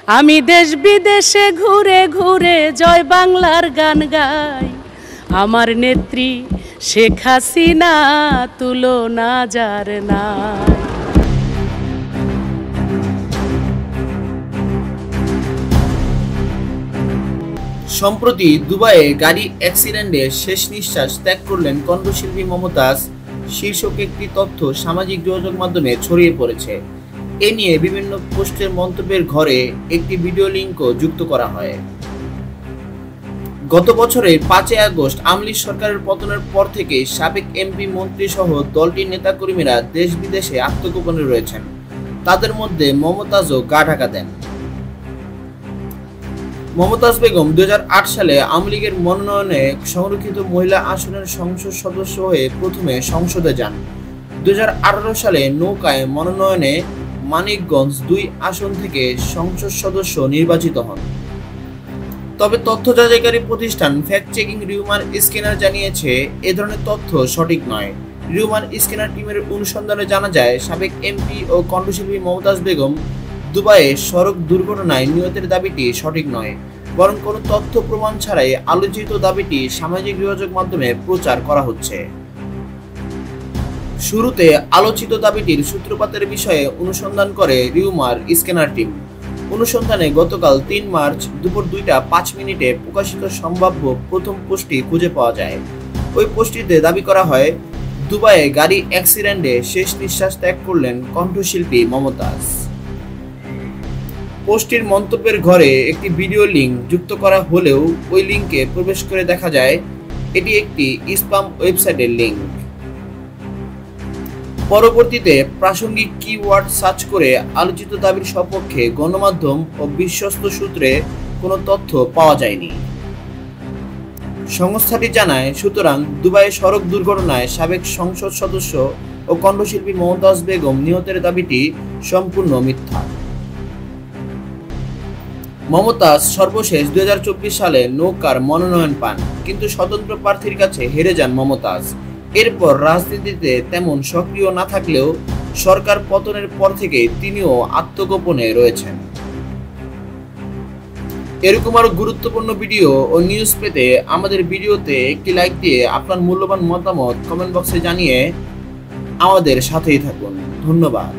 আমি দেশ বিদেশে ঘুরে ঘুরে জয় বাংলার গান গাই। আমার নেত্রী শেখ হাসিনা তুলনা যার নাই। সম্প্রতি দুবাইয়ে গাড়ি অ্যাক্সিডেন্টে শেষ নিঃশ্বাস ত্যাগ করলেন কণ্ঠশিল্পী মমতাজ শীর্ষক একটি তথ্য সামাজিক যোগাযোগ মাধ্যমে ছড়িয়ে পড়েছে। এ নিয়ে বিভিন্ন পোস্টের মন্তব্যের ঘরে একটি ভিডিও লিঙ্কও যুক্ত করা হয়। গত বছরের 5 আগস্ট আওয়ামী লীগ সরকারের পতনের পর থেকে সাবেক এমপি মন্ত্রী সহ দলটির নেতাকর্মীরা দেশ বিদেশে আত্মগোপনে রয়েছেন। তাদের মধ্যে মমতাজও গা ঢাকা দেন। মমতাজ বেগম 2008 সালে আওয়ামী লীগের মনোনয়নে সংরক্ষিত মহিলা আসনের সংসদ সদস্য হয়ে প্রথমে সংসদে যান। 2018 সালে নৌকায় মনোনয়নে মানিকগঞ্জ 2 আসন থেকে সংসদ সদস্য নির্বাচিত হন। তবে তথ্য যাচাইকারী প্রতিষ্ঠান ফ্যাক্ট চেকিং রিউমার স্ক্যানার জানিয়েছে এ ধরনের তথ্য সঠিক নয়। রিউমার স্ক্যানার টিমের অনুসন্ধানে জানা যায়, সাবেক এমপি ও কণ্ঠশিল্পী মমতাজ বেগম দুবাইয়ে সড়ক দুর্ঘটনায় নিহতের দাবিটি সঠিক নয়, বরং কোনো তথ্য প্রমাণ ছাড়াই আলোচিত দাবিটি সামাজিক যোগাযোগ মাধ্যমে প্রচার করা হচ্ছে। শুরুতে আলোচিত দাবিটির সূত্রপাতের বিষয়ে অনুসন্ধান করে রিউমার স্ক্যানার টিম। অনুসন্ধানে গতকাল 3 মার্চ দুপুর 2টা 5 মিনিটে প্রকাশিত সম্ভাব্য প্রথম পোস্টটি খুঁজে পাওয়া যায়। ওই পোস্টটিতে দাবি করা হয়, দুবাইয়ে গাড়ি অ্যাক্সিডেন্টে শেষ নিঃশ্বাস ত্যাগ করলেন কণ্ঠশিল্পী মমতাজ। পোস্টটির মন্তব্যের ঘরে একটি ভিডিও লিঙ্ক যুক্ত করা হলেও ওই লিঙ্কে প্রবেশ করে দেখা যায় এটি একটি স্প্যাম ওয়েবসাইটের লিঙ্ক। পরবর্তীতে প্রাসঙ্গিক কিওয়ার্ড সার্চ করে আলোচিত দাবির সপক্ষে গণমাধ্যম ও বিশ্বস্ত সূত্রে কোনো তথ্য পাওয়া যায়নি। সংস্থাটি জানায়, সুতরাং দুবাইয়ে সড়ক দুর্ঘটনায় সাবেক সংসদ সদস্য ও কণ্ঠশিল্পী মমতাজ বেগম নিহতের দাবিটি সম্পূর্ণ মিথ্যা। মমতাজ সর্বশেষ 2024 সালে নৌকার মনোনয়ন পান, কিন্তু স্বতন্ত্র প্রার্থীর কাছে হেরে যান মমতাজ। এরপর রাজনীতিতে তেমন সক্রিয় না থাকলেও সরকার পতনের পর থেকে তিনিও আত্মগোপনে রয়েছেন। এরকম আরো গুরুত্বপূর্ণ ভিডিও ও নিউজ পেতে আমাদের ভিডিওতে একটি লাইক দিয়ে আপনার মূল্যবান মতামত কমেন্ট বক্সে জানিয়ে আমাদের সাথেই থাকুন। ধন্যবাদ।